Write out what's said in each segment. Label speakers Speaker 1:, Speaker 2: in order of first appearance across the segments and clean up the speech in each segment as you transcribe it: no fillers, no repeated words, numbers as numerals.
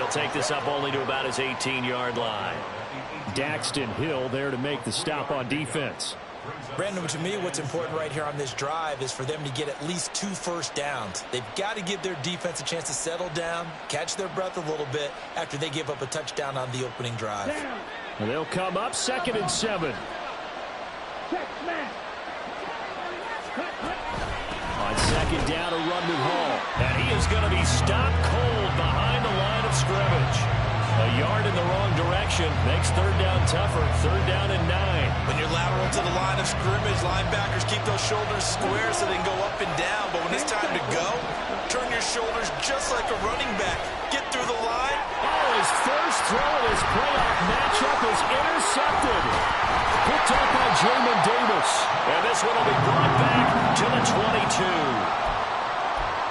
Speaker 1: He'll take this up only to about his 18-yard line.
Speaker 2: Daxton Hill there to make the stop on defense.
Speaker 3: Brandon, to me, what's important right here on this drive is for them to get at least 2 first downs. They've got to give their defense a chance to settle down, catch their breath a little bit after they give up a touchdown on the opening drive.
Speaker 2: And they'll come up 2nd and 7. On 2nd down, a run with Hall.
Speaker 1: And he is going to be stopped cold behind the line of scrimmage. A yard in the wrong direction makes 3rd down tougher. 3rd down and 9.
Speaker 3: When you're lateral to the line of scrimmage, linebackers keep those shoulders square so they can go up and down. But when it's time to go, turn your shoulders just like a running back. Get through the line.
Speaker 2: Oh, his first throw in his playoff matchup is intercepted. Picked up by Jamin Davis.
Speaker 1: And this one will be brought back to the 22.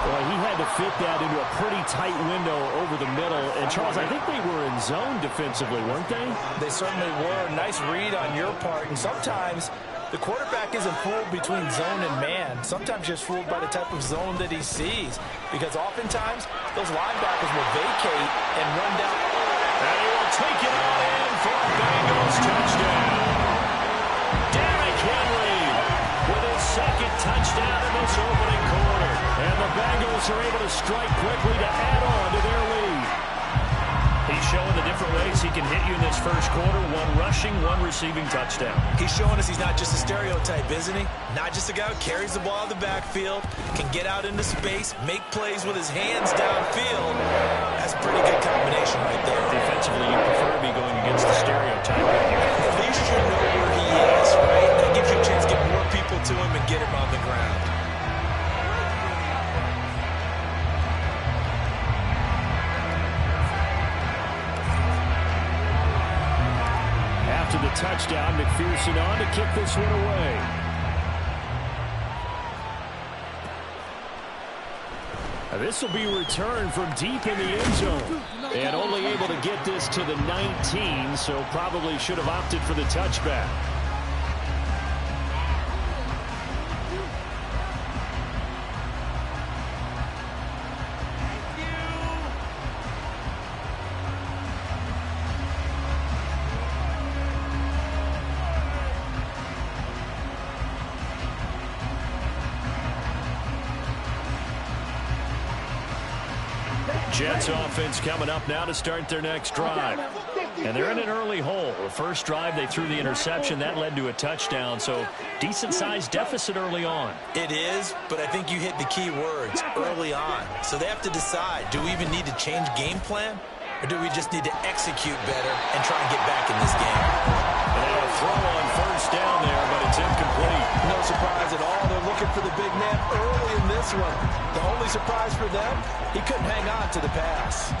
Speaker 2: Boy, he had to fit that into a pretty tight window over the middle. And, Charles, I think they were in zone defensively, weren't they?
Speaker 3: They certainly were. Nice read on your part. And sometimes the quarterback isn't fooled between zone and man. Sometimes just fooled by the type of zone that he sees. Because oftentimes, those linebackers will vacate and run down.
Speaker 1: And he will take it all in for a Bengals touchdown. Derrick Henry with his 2nd touchdown in this opening quarter. And the Bengals are able to strike quickly to add on to their lead. He's showing the different ways he can hit you in this first quarter. 1 rushing, 1 receiving touchdown.
Speaker 3: He's showing us he's not just a stereotype, isn't he? Not just a guy who carries the ball in the backfield, can get out into space, make plays with his hands downfield. That's a pretty good combination right there.
Speaker 1: Defensively, you prefer to be going against the stereotype.
Speaker 3: At least you know where he is, right? That gives you a chance to get more people to him and get him on the ground.
Speaker 2: After the touchdown, McPherson on to kick this one away. Now this will be returned from deep in the end zone. And only able to get this to the 19, so probably should have opted for the touchback. Jets offense coming up now to start their next drive. And they're in an early hole. The first drive, they threw the interception. That led to a touchdown, so decent-sized deficit early on.
Speaker 3: It is, but I think you hit the key words, early on. So they have to decide, do we even need to change game plan, or do we just need to execute better and try and get back in this game?
Speaker 1: And they have a throw on first down there, but it's incomplete.
Speaker 3: No surprise at all. They're looking for the big man early in this one. The only surprise for them, he couldn't hang on to the pass.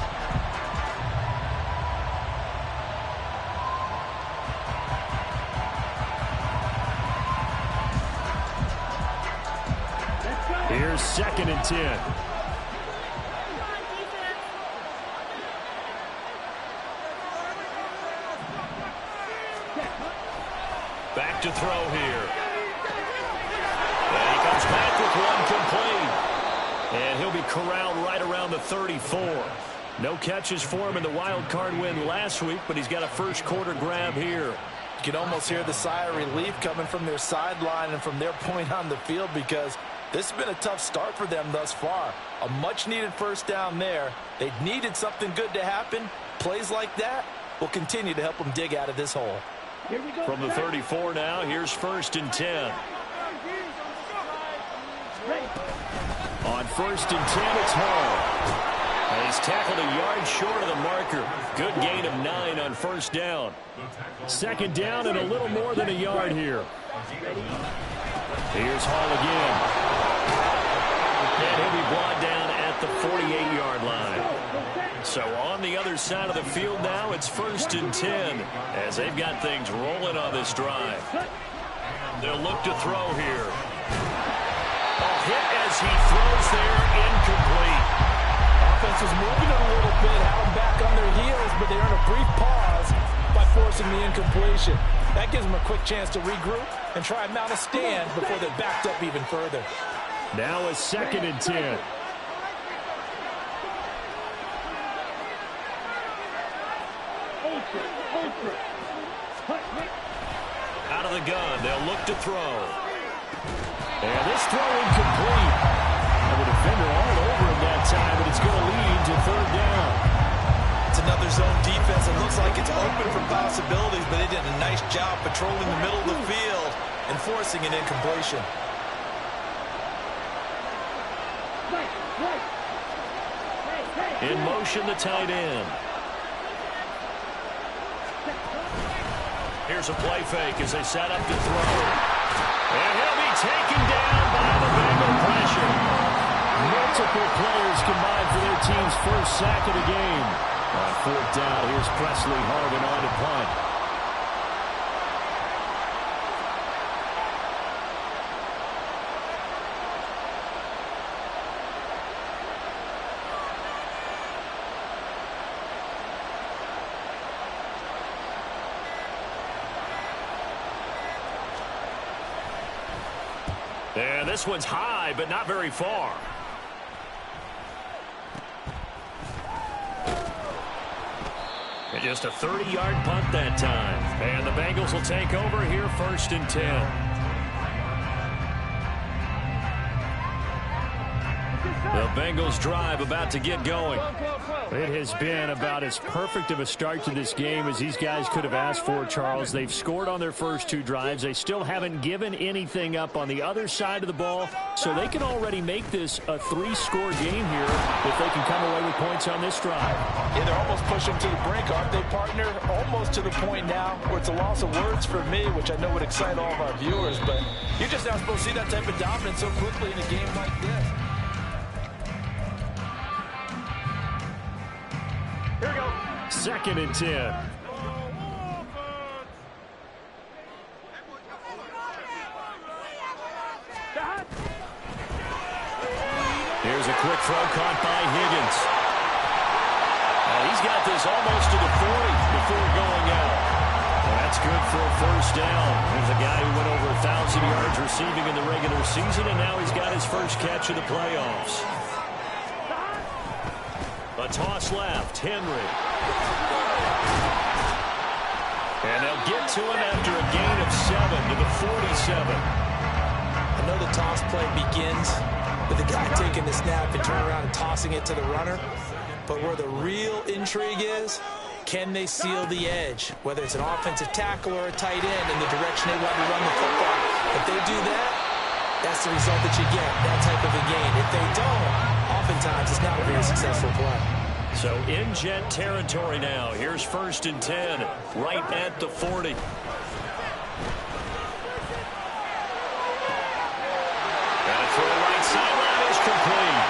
Speaker 2: Here's 2nd and 10.
Speaker 1: Back to throw here. And he comes back with one complete. And he'll be corralled right around the 34. No catches for him in the wild card win last week, but he's got a first quarter grab here.
Speaker 3: You can almost hear the sigh of relief coming from their sideline and from their point on the field, because this has been a tough start for them thus far. A much-needed first down there. They needed something good to happen. Plays like that will continue to help them dig out of this hole.
Speaker 1: From the 34 now, here's 1st and 10.
Speaker 2: On 1st and 10, it's Hall.
Speaker 1: And he's tackled a yard short of the marker. Good gain of 9 on first down.
Speaker 2: 2nd down and a little more than a yard here. Here's Hall again.
Speaker 1: And he'll be brought down at the 48-yard line. So on the other side of the field now, it's 1st and 10 as they've got things rolling on this drive. They'll look to throw here. A hit as he throws there, incomplete.
Speaker 3: Offense was moving it a little bit, had them back on their heels, but they earn a brief pause by forcing the incompletion. That gives them a quick chance to regroup and try and mount a stand before they're backed up even further.
Speaker 2: Now a 2nd and 10. Out of the gun, they'll look to throw. And this throw incomplete. And the defender all over him that time, but it's going to lead to third down.
Speaker 3: It's another zone defense. It looks like it's open for possibilities, but they did a nice job patrolling the middle of the field and forcing an incompletion.
Speaker 2: In motion, the tight end. Here's a play fake as they set up to throw. And he'll be taken down by the Bengal pressure. Multiple players combined for their team's first sack of the game. On fourth down, here's Presley Harvin on to punt. And this one's high, but not very far. And just a 30-yard punt that time. And the Bengals will take over here, 1st and 10. The Bengals drive about to get going. It has been about as perfect of a start to this game as these guys could have asked for, Charles. They've scored on their first 2 drives. They still haven't given anything up on the other side of the ball, so they can already make this a 3-score game here if they can come away with points on this drive.
Speaker 3: Yeah, they're almost pushing to the brink, aren't they, partner? Almost to the point now where it's a loss of words for me, which I know would excite all of our viewers, but you're just not supposed to see that type of dominance so quickly in a game like this.
Speaker 2: Here we go. 2nd and 10. Here's a quick throw caught by Higgins. He's got this almost to the 40 before going out. Well, that's good for a first down. There's a guy who went over 1,000 yards receiving in the regular season, and now he's got his first catch of the playoffs. A toss left, Henry. And they'll get to him after a gain of 7 to the 47.
Speaker 3: I know the toss play begins with the guy taking the snap and turning around and tossing it to the runner. But where the real intrigue is, can they seal the edge? Whether it's an offensive tackle or a tight end in the direction they want to run the football. If they do that, that's the result that you get, that type of a gain. If they don't, oftentimes it's not a very successful play.
Speaker 2: So in Jet territory now. Here's 1st and 10, right at the 40. And a throw right sideline is complete.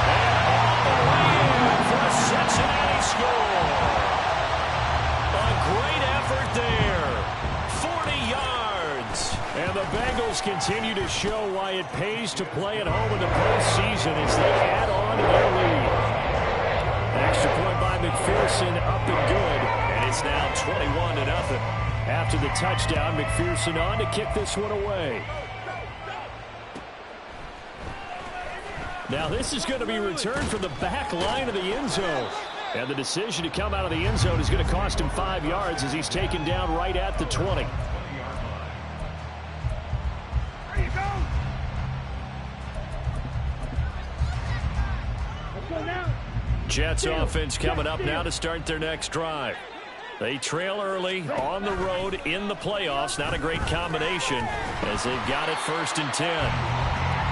Speaker 2: And all the way in for a Cincinnati score. A great effort there. 40 yards. And the Bengals continue to show why it pays to play at home in the postseason as they add on to their lead. Extra point by McPherson, up and good, and it's now 21-0. After the touchdown, McPherson on to kick this one away. Now this is going to be returned from the back line of the end zone. And the decision to come out of the end zone is going to cost him 5 yards as he's taken down right at the 20. Jets offense coming up now to start their next drive. They trail early on the road in the playoffs. Not a great combination as they've got it 1st and 10.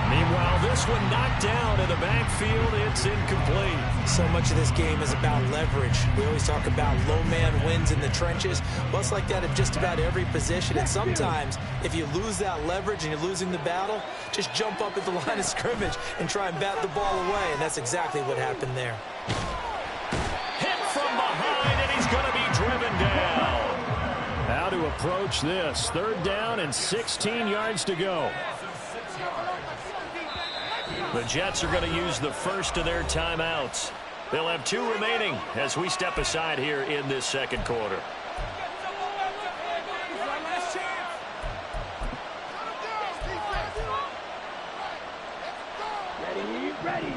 Speaker 2: Meanwhile, this one knocked down in the backfield. It's incomplete.
Speaker 3: So much of this game is about leverage. We always talk about low man wins in the trenches. Well, it's like that at just about every position. And sometimes, if you lose that leverage and you're losing the battle, just jump up at the line of scrimmage and try and bat the ball away. And that's exactly what happened there.
Speaker 2: Hit from behind, and he's going to be driven down. How to approach this. 3rd down and 16 yards to go. The Jets are going to use the first of their timeouts. They'll have 2 remaining as we step aside here in this 2nd quarter.
Speaker 4: Ready.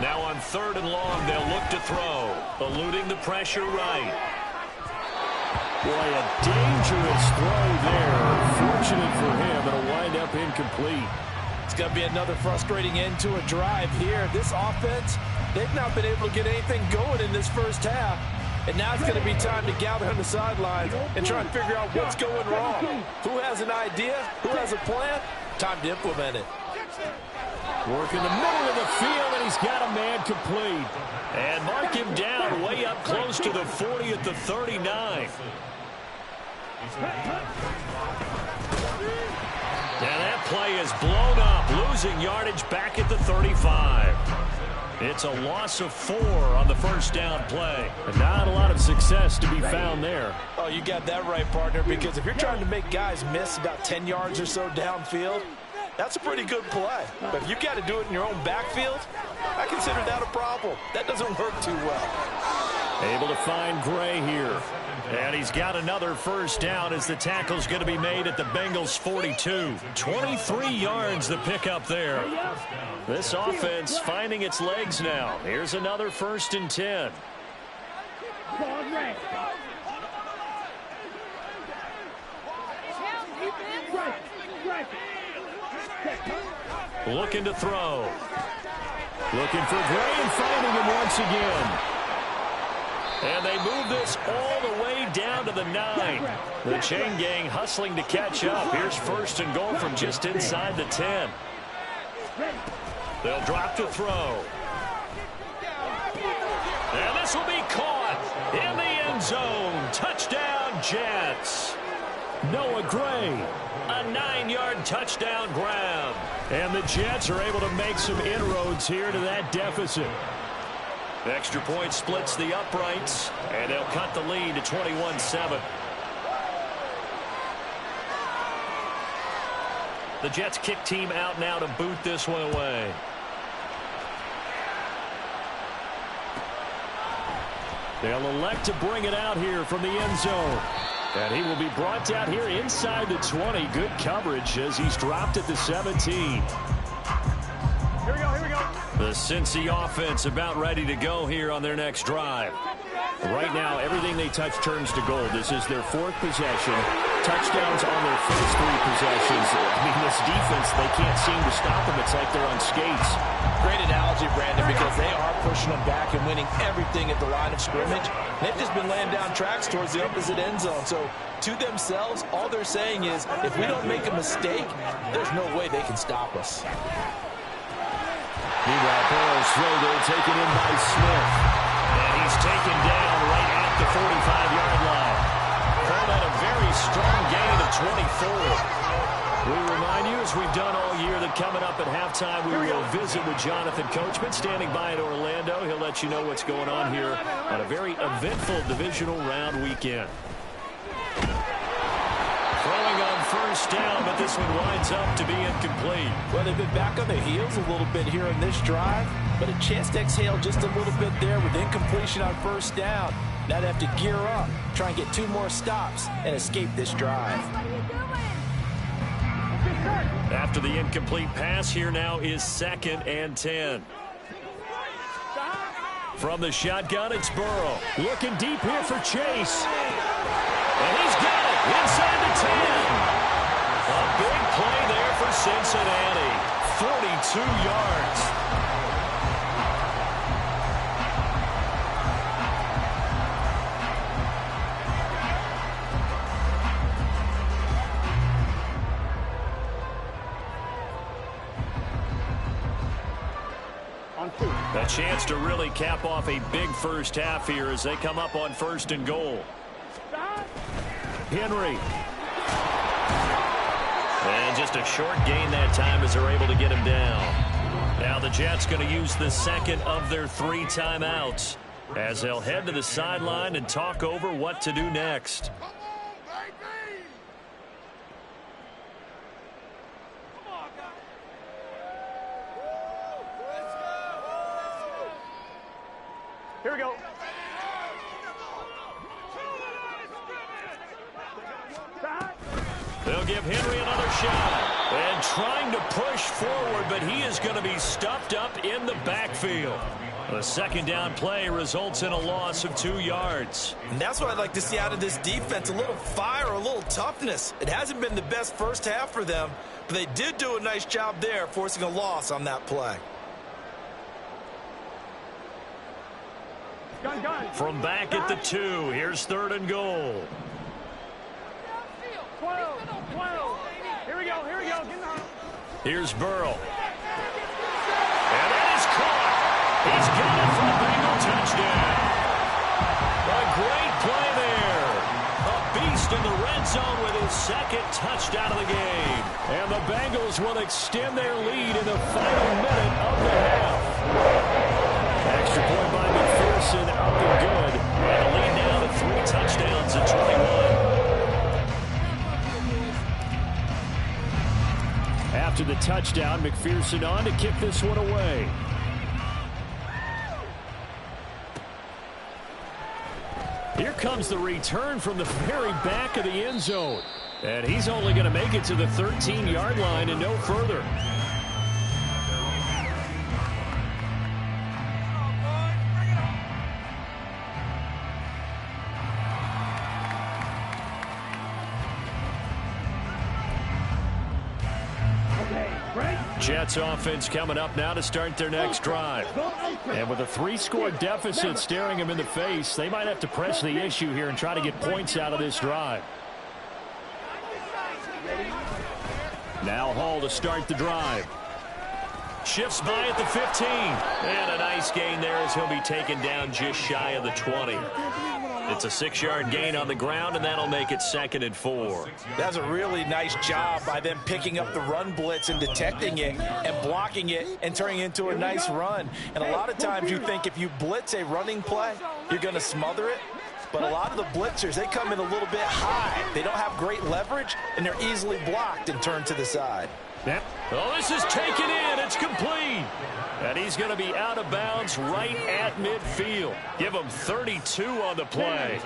Speaker 2: Now on 3rd and long, they'll look to throw. Eluding the pressure right.
Speaker 1: Boy, a dangerous throw there. Fortunate for him, it'll wind up incomplete.
Speaker 3: It's going to be another frustrating end to a drive here. This offense, they've not been able to get anything going in this first half. And now it's going to be time to gather on the sidelines and try and figure out what's going wrong. Who has an idea? Who has a plan? Time to implement it.
Speaker 1: Work in the middle of the field, and he's got a man complete.
Speaker 2: And mark him down way up close to the 40 at the 39. Now that play is blown up, losing yardage back at the 35. It's a loss of 4 on the first down play.
Speaker 1: And not a lot of success to be found there.
Speaker 3: Oh, you got that right, partner, because if you're trying to make guys miss about 10 yards or so downfield, that's a pretty good play. But if you've got to do it in your own backfield, I consider that a problem. That doesn't work too well.
Speaker 2: Able to find Gray here. And he's got another first down as the tackle's going to be made at the Bengals 42. 23 yards the pickup there. This offense finding its legs now. Here's another 1st and 10. Looking to throw.
Speaker 1: Looking for Gray and finding him once again.
Speaker 2: And they move this all the way down to the 9. The chain gang hustling to catch up. Here's 1st and goal from just inside the 10. They'll drop to throw. And this will be caught in the end zone. Touchdown, Jets.
Speaker 1: Noah Gray.
Speaker 2: A 9-yard touchdown grab.
Speaker 1: And the Jets are able to make some inroads here to that deficit.
Speaker 2: Extra point splits the uprights, and they'll cut the lead to 21-7. The Jets kick team out now to boot this one away.
Speaker 1: They'll elect to bring it out here from the end zone. And he will be brought down here inside the 20. Good coverage as he's dropped at the 17.
Speaker 4: Here we go, here we go.
Speaker 2: The Cincy offense about ready to go here on their next drive.
Speaker 1: Right now, everything they touch turns to gold. This is their 4th possession. Touchdowns on their first 3 possessions. I mean, this defense, they can't seem to stop them. It's like they're on skates.
Speaker 3: Great analogy, Brandon, because they are pushing them back and winning everything at the line of scrimmage. They've just been laying down tracks towards the opposite end zone. So, to themselves, all they're saying is, if we don't make a mistake, there's no way they can stop us.
Speaker 1: Meanwhile, Burrow's throw there taken in by Smith.
Speaker 2: And he's taken down right at the 45-yard line. Call that a very strong gain of 24. We remind you, as we've done all year, that coming up at halftime, we will visit with Jonathan Coachman, standing by in Orlando. He'll let you know what's going on here on a very eventful divisional round weekend. Throwing on first down, but this one winds up to be incomplete.
Speaker 3: Well, they've been back on their heels a little bit here in this drive, but a chance to exhale just a little bit there with incompletion on first down. Now they have to gear up, try and get 2 more stops, and escape this drive.
Speaker 2: After the incomplete pass, here now is 2nd and 10. From the shotgun, it's Burrow.
Speaker 1: Looking deep here for Chase.
Speaker 2: And he's got it inside the 10. A big play there for Cincinnati. 42 yards. A chance to really cap off a big first half here as they come up on 1st and goal.
Speaker 1: Henry.
Speaker 2: And just a short gain that time as they're able to get him down. Now the Jets going to use the 2nd of their 3 timeouts as they'll head to the sideline and talk over what to do next.
Speaker 4: Here we go.
Speaker 2: They'll give Henry another shot. And trying to push forward, but he is going to be stuffed up in the backfield. The second down play results in a loss of 2 yards.
Speaker 3: And that's what I'd like to see out of this defense, a little fire, a little toughness. It hasn't been the best first half for them, but they did do a nice job there, forcing a loss on that play.
Speaker 2: From back at the 2, here's 3rd and goal.
Speaker 4: 12. Here we go.
Speaker 2: Here's Burrow. And that is caught. He's got it for a Bengal touchdown. A great play there. A beast in the red zone with his second touchdown of the game. And the Bengals will extend their lead in the final minute of the half. Extra point by McPherson, up and good. And a lead now to 3 touchdowns at 21. After the touchdown, McPherson on to kick this one away. Here comes the return from the very back of the end zone. And he's only going to make it to the 13-yard line and no further. Jets offense coming up now to start their next drive. And with a 3-score deficit staring them in the face, they might have to press the issue here and try to get points out of this drive. Now Hall to start the drive. Shifts by at the 15. And a nice gain there as he'll be taken down just shy of the 20. It's a 6-yard gain on the ground, and that'll make it 2nd and 4.
Speaker 3: That's a really nice job by them picking up the run blitz and detecting it and blocking it and turning it into a nice run. And a lot of times you think if you blitz a running play, you're going to smother it. But a lot of the blitzers, they come in a little bit high. They don't have great leverage, and they're easily blocked and turned to the side.
Speaker 2: Yep. Oh, this is taken in. It's complete. And he's going to be out of bounds right at midfield. Give him 32 on the play.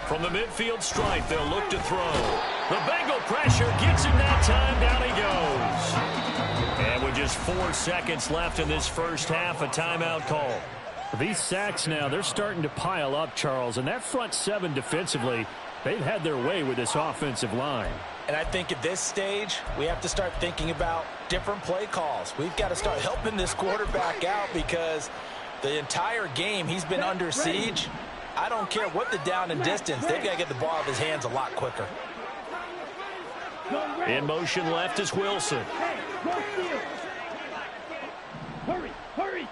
Speaker 2: From the midfield stripe, they'll look to throw. The Bengal pressure gets him that time. Down he goes. And with just 4 seconds left in this first half, a timeout call. These sacks now, they're starting to pile up, Charles. And that front 7 defensively, they've had their way with this offensive line.
Speaker 3: And I think at this stage, we have to start thinking about different play calls. We've got to start helping this quarterback out because the entire game he's been under siege. I don't care what the down and distance. They've got to get the ball out of his hands a lot quicker.
Speaker 2: In motion left is Wilson.
Speaker 4: Hurry.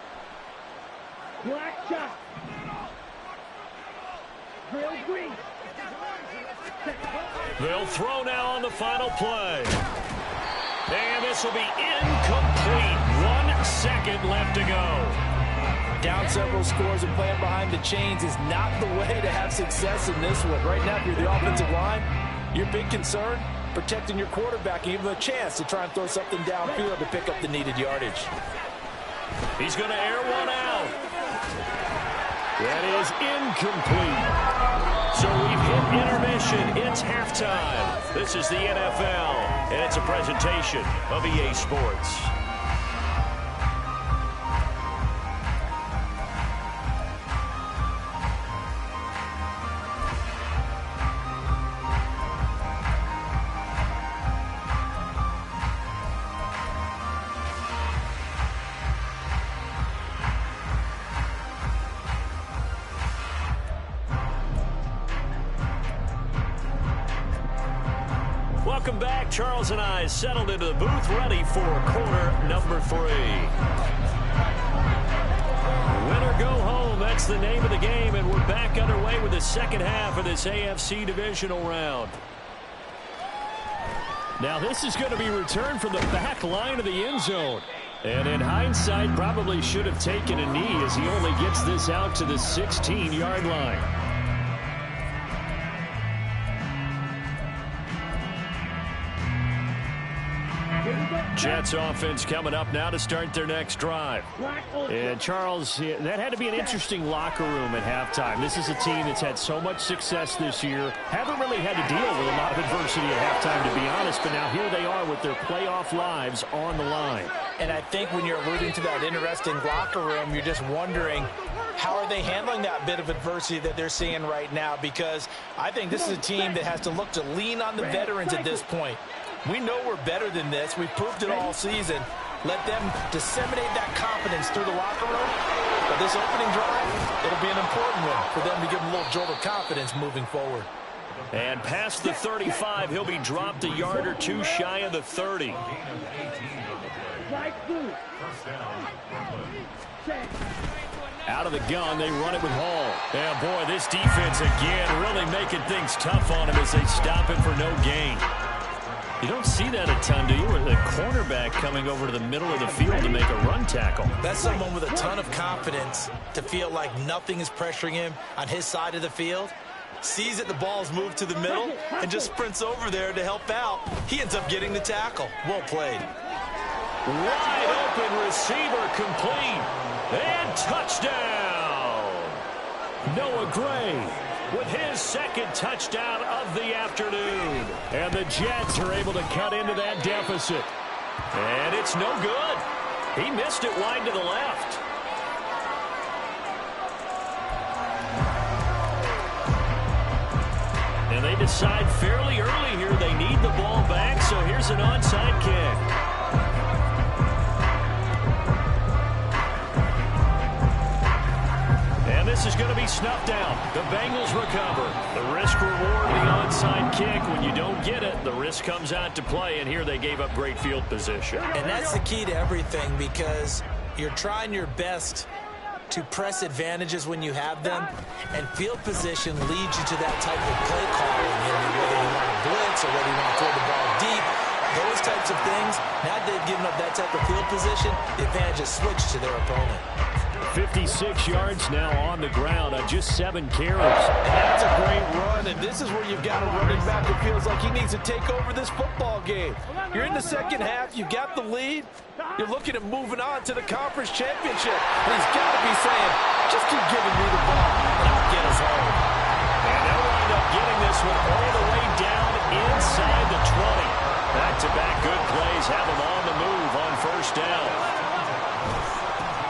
Speaker 4: Black shot. Real green.
Speaker 2: They'll throw now on the final play. And this will be incomplete. 1 second left to go.
Speaker 3: Down several scores and playing behind the chains is not the way to have success in this one. Right now, if you're the offensive line, your big concern, protecting your quarterback and give him a chance to try and throw something downfield to pick up the needed yardage.
Speaker 2: He's going to air one out. That is incomplete. So we've hit intermission. It's halftime. This is the NFL, and it's a presentation of EA Sports. Welcome back. Charles and I settled into the booth, ready for quarter number 3. Win or go home, that's the name of the game, and we're back underway with the second half of this AFC divisional round. Now this is going to be returned from the back line of the end zone. And in hindsight, probably should have taken a knee as he only gets this out to the 16-yard line. Jets offense coming up now to start their next drive. And Charles, that had to be an interesting locker room at halftime. This is a team that's had so much success this year. Haven't really had to deal with a lot of adversity at halftime, to be honest. But now here they are with their playoff lives on the line.
Speaker 3: And I think when you're alluding to that interesting locker room, you're just wondering, how are they handling that bit of adversity that they're seeing right now? Because I think this is a team that has to look to lean on the veterans at this point. We know we're better than this. We've proved it all season. Let them disseminate that confidence through the locker room. But this opening drive, it'll be an important one for them to give them a little jolt of confidence moving forward.
Speaker 2: And past the 35, he'll be dropped a yard or two shy of the 30. Out of the gun, they run it with Hall. And boy, this defense again really making things tough on him as they stop him for no gain. You don't see that a ton, do you? With a cornerback coming over to the middle of the field to make a run tackle.
Speaker 3: That's someone with a ton of confidence to feel like nothing is pressuring him on his side of the field. Sees that the ball's moved to the middle and just sprints over there to help out. He ends up getting the tackle. Well played.
Speaker 2: Wide open receiver complete. And touchdown. Noah Gray with his second touchdown of the afternoon. And the Jets are able to cut into that deficit. And it's no good. He missed it wide to the left. And they decide fairly early here they need the ball back, so here's an onside kick. And this is going to be snuffed out. The Bengals recover. The risk reward, the onside kick. When you don't get it, the risk comes out to play, and here they gave up great field position.
Speaker 3: And that's the key to everything, because you're trying your best to press advantages when you have them, and field position leads you to that type of play calling, whether you want to blitz or whether you want to throw the ball deep, those types of things. Now that they've given up that type of field position, the advantage is switched to their opponent.
Speaker 2: 56 yards now on the ground on just 7 carries.
Speaker 3: And that's a great run, and this is where you've got a running back who feels like he needs to take over this football game. You're in the second half, you got the lead, you're looking at moving on to the conference championship, and he's got to be saying, just keep giving me the ball, and I'll get us home.
Speaker 2: And they'll wind up getting this one all the way down inside the 20. Back-to-back good plays have them on the move on first down.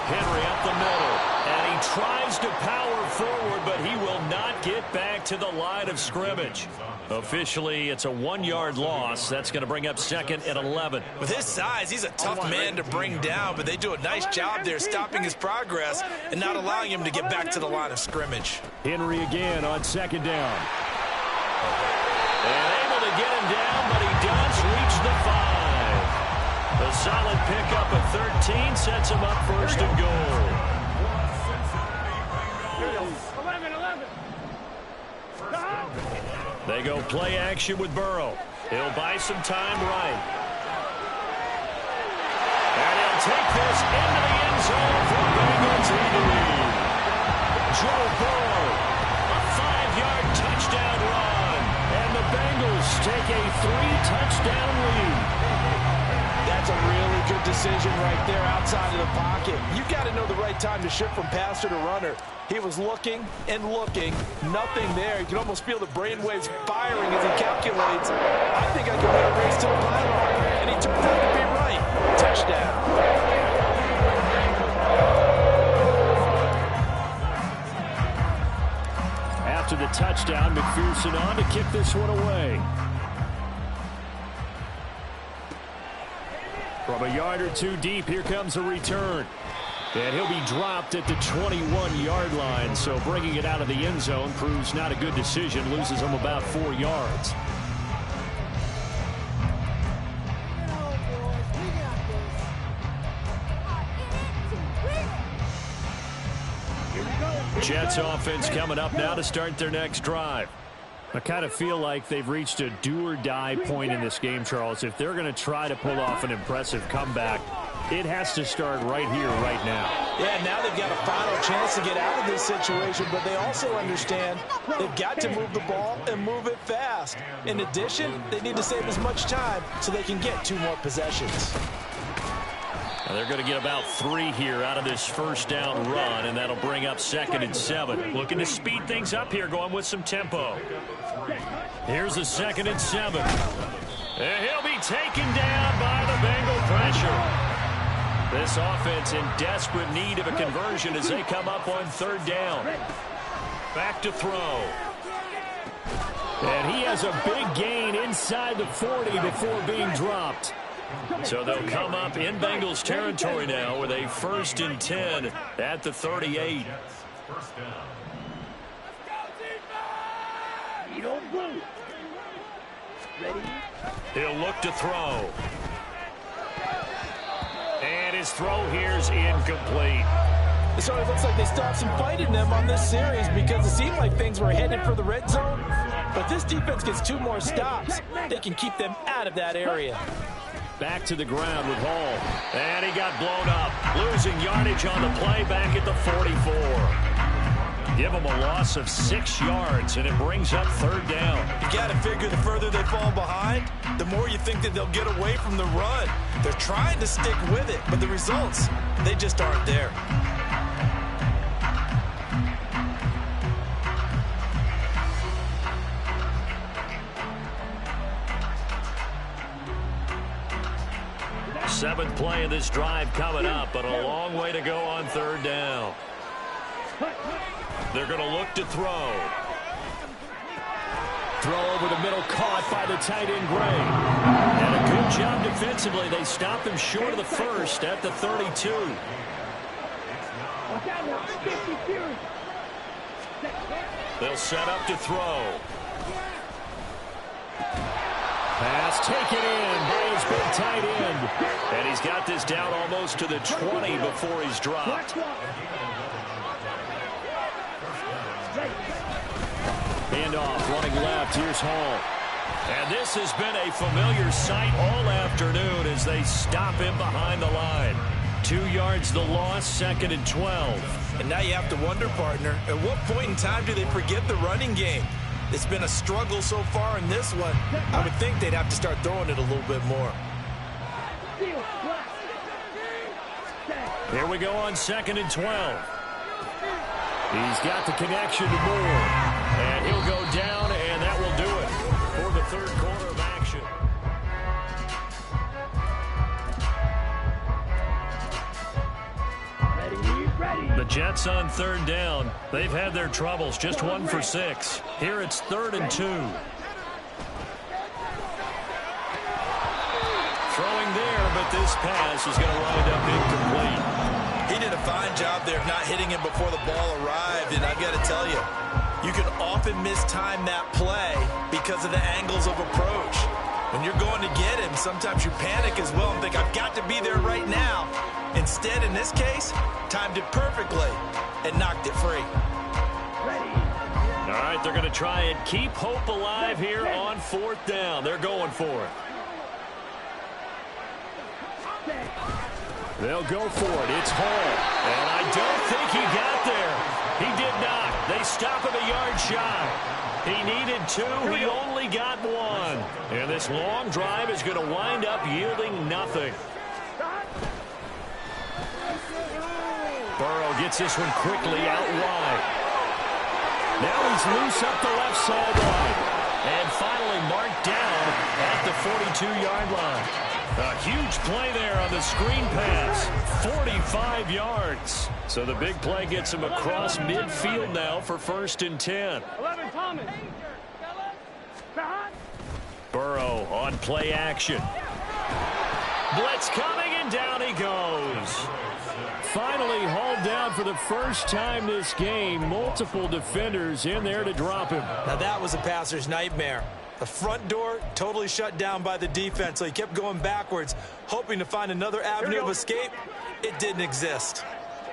Speaker 2: Henry up the middle, and he tries to power forward, but he will not get back to the line of scrimmage. Officially, it's a 1-yard loss. That's going to bring up second and 11.
Speaker 3: With his size, he's a tough man to bring down, but they do a nice job there stopping his progress and not allowing him to get back to the line of scrimmage.
Speaker 2: Henry again on second down. And able to get him down, but he does reach the 5. A solid pickup of 13 sets him up first and goal.
Speaker 4: 11.
Speaker 2: They go play action with Burrow. He'll buy some time right. And he'll take this into the end zone for Bengals in the lead. Joe Burrow, a 5-yard touchdown run. And the Bengals take a 3-touchdown lead.
Speaker 3: That's a really good decision right there outside of the pocket. You've got to know the right time to shift from passer to runner. He was looking and looking, nothing there. You can almost feel the brainwaves firing as he calculates. I think I can win a race to the pylon. And he turned out to be right. Touchdown.
Speaker 2: After the touchdown, McPherson on to kick this one away. From a yard or two deep, here comes a return. And he'll be dropped at the 21-yard line, so bringing it out of the end zone proves not a good decision, loses him about 4 yards. Jets offense coming up now to start their next drive. I kind of feel like they've reached a do-or-die point in this game, Charles. If they're going to try to pull off an impressive comeback, it has to start right here, right now.
Speaker 3: Yeah, now they've got a final chance to get out of this situation, but they also understand they've got to move the ball and move it fast. In addition, they need to save as much time so they can get 2 more possessions.
Speaker 2: And they're going to get about 3 here out of this first down run, and that'll bring up 2nd and 7. Looking to speed things up here, going with some tempo. Here's a 2nd and 7. And he'll be taken down by the Bengal pressure. This offense in desperate need of a conversion as they come up on 3rd down. Back to throw. And he has a big gain inside the 40 before being dropped. So they'll come up in Bengals territory now with a 1st and 10 at the 38. He'll look to throw. And his throw here's incomplete.
Speaker 3: So it looks like they still have some fight in them on this series because it seemed like things were headed for the red zone. But this defense gets 2 more stops. They can keep them out of that area.
Speaker 2: Back to the ground with Hall. And he got blown up. Losing yardage on the play back at the 44. Give them a loss of 6 yards, and it brings up 3rd down.
Speaker 3: You got to figure the further they fall behind, the more you think that they'll get away from the run. They're trying to stick with it, but the results, they just aren't there.
Speaker 2: Seventh play of this drive coming up, but a long way to go on 3rd down. They're going to look to throw. Throw over the middle, caught by the tight end, Gray. And a good job defensively. They stopped him short of the 1st at the 32. They'll set up to throw. Pass taken in by his big tight end. And he's got this down almost to the 20 before he's dropped. Handoff, running left. Here's Hall. And this has been a familiar sight all afternoon as they stop him behind the line. 2 yards the loss, 2nd and 12.
Speaker 3: And now you have to wonder, partner, at what point in time do they forget the running game? It's been a struggle so far in this one. I would think they'd have to start throwing it a little bit more.
Speaker 2: Here we go on 2nd and 12. He's got the connection to Moore. And he'll go down, and that will do it for the 3rd quarter of action. The Jets on 3rd down. They've had their troubles, just 1 for 6. Here it's 3rd and 2. Throwing there, but this pass is going to wind up incomplete.
Speaker 3: He did a fine job there of not hitting him before the ball arrived, and I've got to tell you, you can often mistime that play because of the angles of approach. When you're going to get him, sometimes you panic as well and think, I've got to be there right now. Instead, in this case, timed it perfectly and knocked it free.
Speaker 2: All right, they're going to try and keep hope alive here on 4th down. They're going for it. They'll go for it. It's Hall. And I don't think he got there. He did not. They stop him a yard shy. He needed 2. He only got 1. And this long drive is going to wind up yielding nothing. Burrow gets this one quickly out wide. Now he's loose up the left sideline. And finally marked down at the 42-yard line. A huge play there on the screen pass. 45 yards. So the big play gets him across midfield now for 1st and 10. Burrow on play action. Blitz coming, and down he goes. Finally hauled down for the first time this game. Multiple defenders in there to drop him.
Speaker 3: Now that was a passer's nightmare. The front door totally shut down by the defense, so he kept going backwards, hoping to find another avenue of escape. It didn't exist.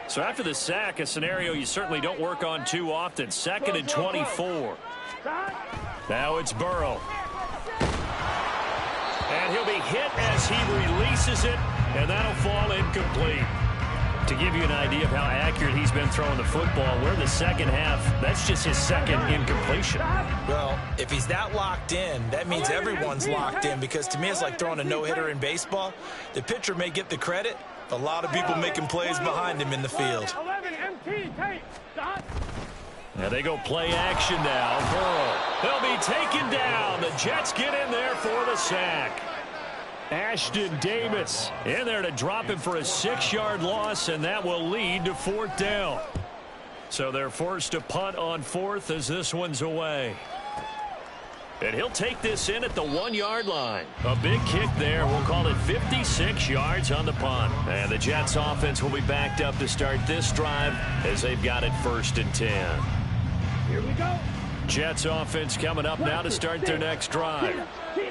Speaker 2: So after the sack, a scenario you certainly don't work on too often. 2nd and 24. Now it's Burrow. And he'll be hit as he releases it, and that'll fall incomplete. To give you an idea of how accurate he's been throwing the football, we're in the second half. That's just his 2nd incompletion.
Speaker 3: Well, if he's that locked in, that means everyone's locked in, because to me it's like throwing a no-hitter in baseball. The pitcher may get the credit, A lot of people making plays behind him in the field.
Speaker 4: 11 MT, tape, stop.
Speaker 2: Now they go play action now. Burrow. They'll be taken down. The Jets get in there for the sack. Ashton Davis in there to drop him for a 6-yard loss, and that will lead to 4th down. So they're forced to punt on 4th as this one's away. And he'll take this in at the 1-yard line. A big kick there. We'll call it 56 yards on the punt. And the Jets offense will be backed up to start this drive as they've got it 1st and 10.
Speaker 4: Here we go.
Speaker 2: Jets offense coming up now to start their next drive.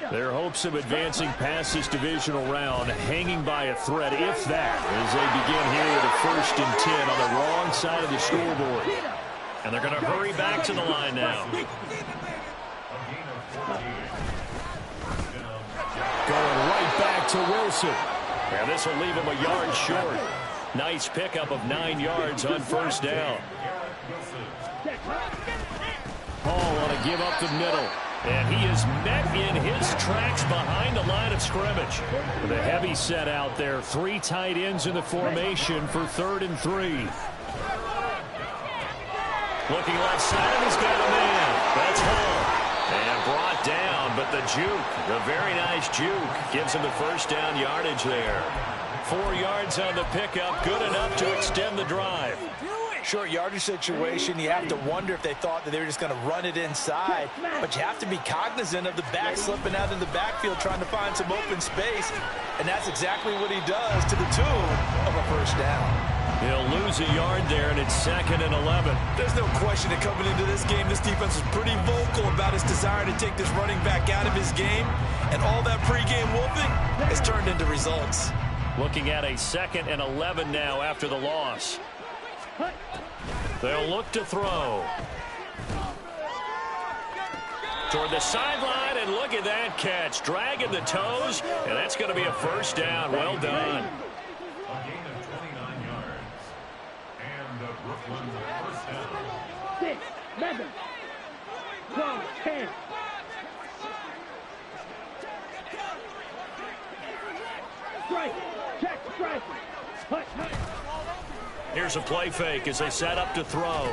Speaker 2: Their hopes of advancing past this divisional round hanging by a thread, if that, as they begin here with a 1st and 10 on the wrong side of the scoreboard. And they're going to hurry back to the line now. Going right back to Wilson. And this will leave him a yard short. Nice pickup of 9 yards on 1st down. Hall want to give up the middle. And he is met in his tracks behind the line of scrimmage. With a heavy set out there. 3 tight ends in the formation for 3rd and 3. Looking left side, and he's got a man. That's Hall. And brought down, but the juke, the very nice juke, gives him the 1st down yardage there. 4 yards on the pickup, good enough to extend the drive.
Speaker 3: Short yardage situation, you have to wonder if they thought that they were just going to run it inside. But you have to be cognizant of the back slipping out in the backfield trying to find some open space. And that's exactly what he does to the tune of a 1st down.
Speaker 2: He'll lose a yard there, and it's 2nd and 11.
Speaker 3: There's no question that coming into this game, this defense was pretty vocal about his desire to take this running back out of his game. And all that pregame wolfing has turned into results.
Speaker 2: Looking at a 2nd and 11 now after the loss. They'll look to throw. Toward the sideline, and look at that catch. Dragging the toes, and that's going to be a 1st down. Well done.
Speaker 5: A gain of 29 yards. And the Brooklyn 1st down.
Speaker 4: 6, 11, 12, 10. Strike, check, strike. Hut, hut.
Speaker 2: Here's a play fake as they set up to throw.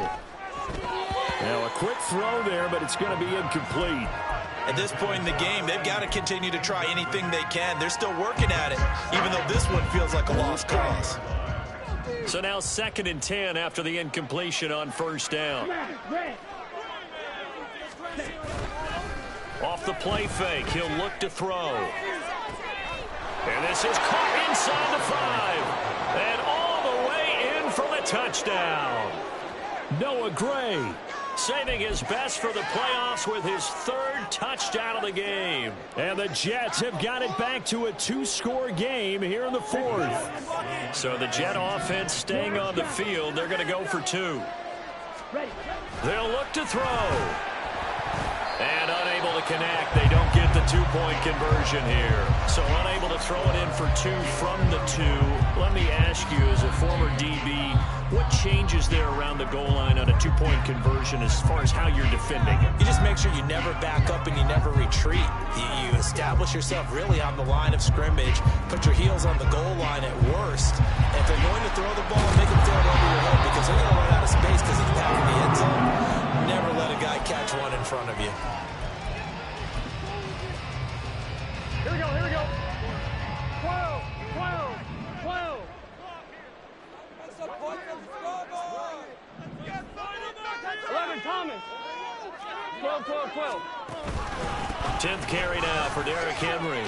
Speaker 2: Now a quick throw there, but it's going to be incomplete.
Speaker 3: At this point in the game, they've got to continue to try anything they can. They're still working at it, even though this one feels like a lost cause.
Speaker 2: So now 2nd and 10 after the incompletion on 1st down. Off the play fake, he'll look to throw. And this is caught inside the 5. And all the way in for the touchdown. Noah Gray saving his best for the playoffs with his 3rd touchdown of the game. And the Jets have got it back to a 2-score game here in the 4th. So the Jet offense staying on the field. They're going to go for 2. They'll look to throw. And unable to connect. They don't get the 2-point conversion here. So unable to throw it in for 2 from the 2. Let me ask you, as a former DB, what changes there around the goal line on a 2-point conversion as far as how you're defending it?
Speaker 3: You just make sure you never back up and you never retreat. You establish yourself really on the line of scrimmage, put your heels on the goal line at worst. And if they're going to throw the ball, make them throw it over your head because they're going to run out of space because of the back of the end zone. Never let a guy catch one in front of you.
Speaker 4: Here we go, here we go. 12, 12, 12. 11, Thomas. 12, 12, 12.
Speaker 2: 10th carry now for Derrick Henry.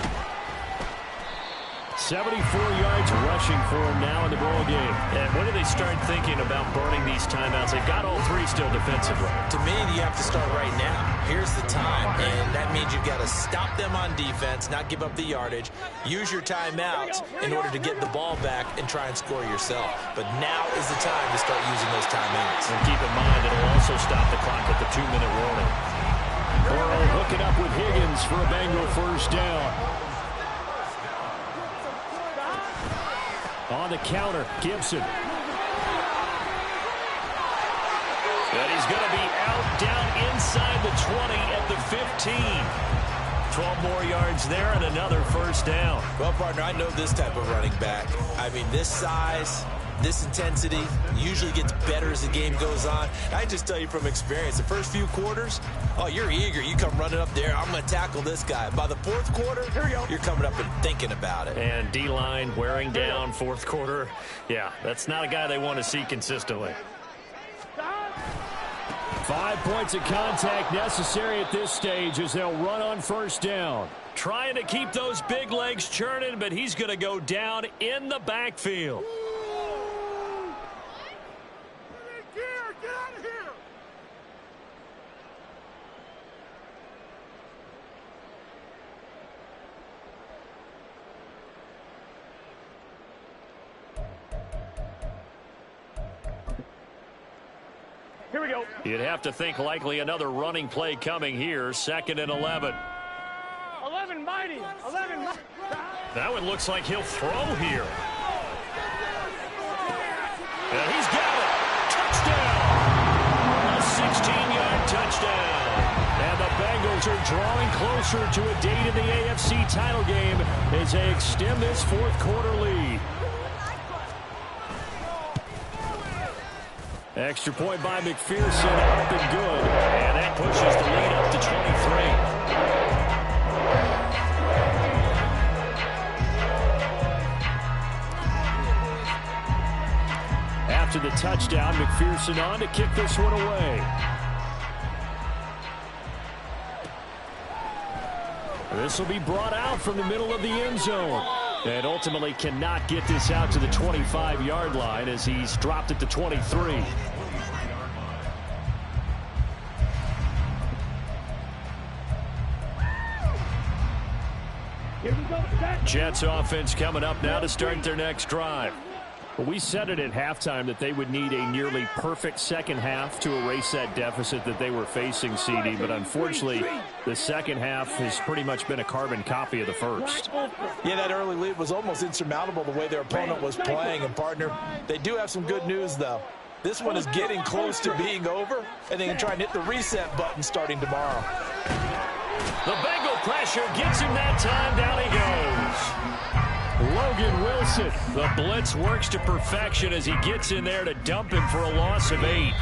Speaker 2: 74 yards rushing for him now in the ball game. And when do they start thinking about burning these timeouts? They've got all 3 still defensively.
Speaker 3: To me, you have to start right now. Here's the time, and that means you've got to stop them on defense, not give up the yardage, use your timeouts in order to get the ball back and try and score yourself. But now is the time to start using those timeouts.
Speaker 2: And keep in mind, it'll also stop the clock at the 2-minute warning. Burrow hooking up with Higgins for a Bengal 1st down. On the counter, Gibson. And he's going to be out down inside the 20 at the 15. 12 more yards there and another first down.
Speaker 3: Well, partner, I know this type of running back. I mean, this size, this intensity usually gets better as the game goes on. I just tell you from experience, the first few quarters, oh, you're eager. You come running up there, I'm going to tackle this guy. By the fourth quarter, you're coming up and thinking about it.
Speaker 2: And D-line wearing down fourth quarter. Yeah, that's not a guy they want to see consistently.
Speaker 1: 5 points of contact necessary at this stage as they'll run on first down.
Speaker 2: Trying to keep those big legs churning, but he's going to go down in the backfield.
Speaker 4: Here we go.
Speaker 2: You'd have to think likely another running play coming here. 2nd and 11.
Speaker 4: 11 mighty. 11 mighty.
Speaker 2: That one looks like he'll throw here. And he's got it. Touchdown. A 16-yard touchdown. And the Bengals are drawing closer to a date in the AFC title game as they extend this fourth quarter lead.
Speaker 1: Extra point by McPherson, up and good.
Speaker 2: And that pushes the lead up to 23.
Speaker 1: After the touchdown, McPherson on to kick this one away. This will be brought out from the middle of the end zone. And ultimately cannot get this out to the 25-yard line as he's dropped it to 23.
Speaker 2: Jets offense coming up now to start their next drive.
Speaker 1: Well, we said it at halftime that they would need a nearly perfect second half to erase that deficit that they were facing, CD. But unfortunately, the second half has pretty much been a carbon copy of the first.
Speaker 3: Yeah, that early lead was almost insurmountable the way their opponent was playing. And, partner, they do have some good news, though. This one is getting close to being over, and they can try and hit the reset button starting tomorrow.
Speaker 2: The Bengal pressure gets him that time. Down he goes.
Speaker 1: Logan Wilson.
Speaker 2: The blitz works to perfection as he gets in there to dump him for a loss of 8.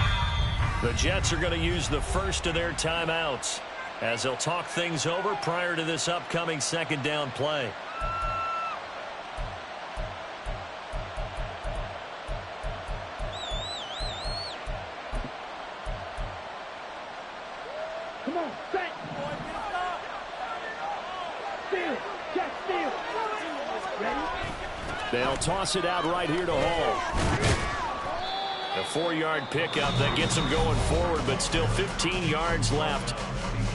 Speaker 2: The Jets are going to use the first of their timeouts as they'll talk things over prior to this upcoming second down play.
Speaker 4: Come on, set. Steal. Jack, steal.
Speaker 1: They'll toss it out right here to Hall.
Speaker 2: A 4-yard pickup that gets them going forward, but still 15 yards left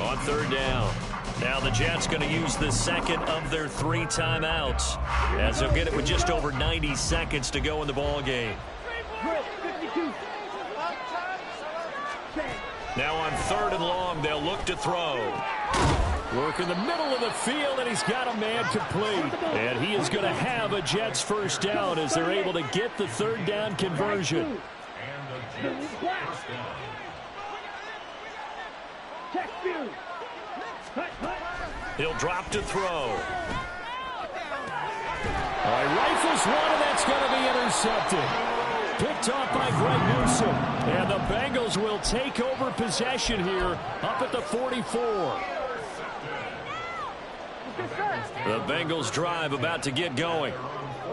Speaker 2: on third down. Now the Jets going to use the second of their 3 timeouts as they'll get it with just over 90 seconds to go in the ball game. Now on 3rd and long, they'll look to throw.
Speaker 1: Work in the middle of the field, and he's got a man complete. And he is going to have a Jets first down as they're able to get the third down conversion.
Speaker 2: He'll drop to throw.
Speaker 1: All right, rifles one, and that's going to be intercepted. Picked off by Greg Newsom. And the Bengals will take over possession here up at the 44.
Speaker 2: The Bengals drive about to get going.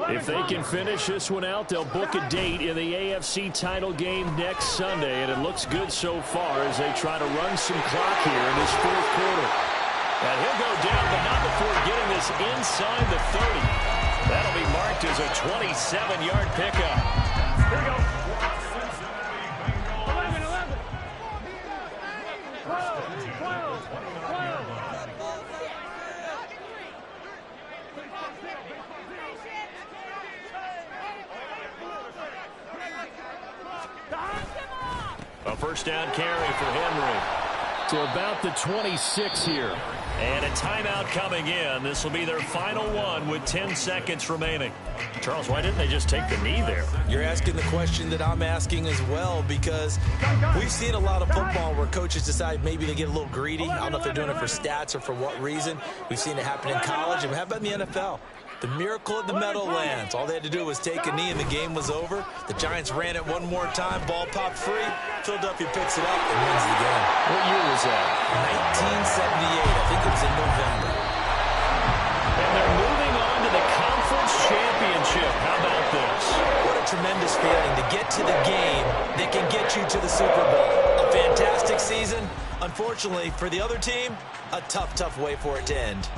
Speaker 1: If they can finish this one out, they'll book a date in the AFC title game next Sunday, and it looks good so far as they try to run some clock here in this fourth quarter.
Speaker 2: And he'll go down, but not before getting this inside the 30. That'll be marked as a 27-yard pickup.
Speaker 4: Here we go. 11, 11. 12, 12, 12.
Speaker 2: A first down carry for Henry.
Speaker 1: To about the 26 here.
Speaker 2: And a timeout coming in. This will be their final one with 10 seconds remaining. Charles, why didn't they just take the knee there?
Speaker 3: You're asking the question that I'm asking as well, because we've seen a lot of football where coaches decide maybe to get a little greedy. I don't know if they're doing it for stats or for what reason. We've seen it happen in college. And how about in the NFL? The miracle at the Meadowlands. All they had to do was take a knee and the game was over. The Giants ran it one more time. Ball popped free. Philadelphia picks it up and wins the game.
Speaker 2: What year was that?
Speaker 3: 1978. I think it was in November.
Speaker 2: And they're moving on to the conference championship. How about this?
Speaker 3: What a tremendous feeling to get to the game that can get you to the Super Bowl. A fantastic season. Unfortunately, for the other team, a tough, tough way for it to end.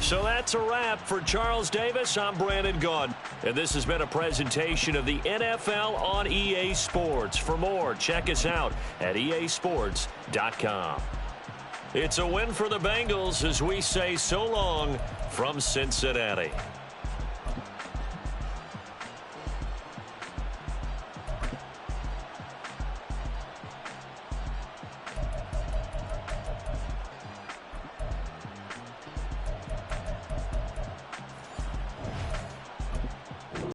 Speaker 2: So that's a wrap for Charles Davis. I'm Brandon Gaudin. And this has been a presentation of the NFL on EA Sports. For more, check us out at easports.com. It's a win for the Bengals as we say so long from Cincinnati.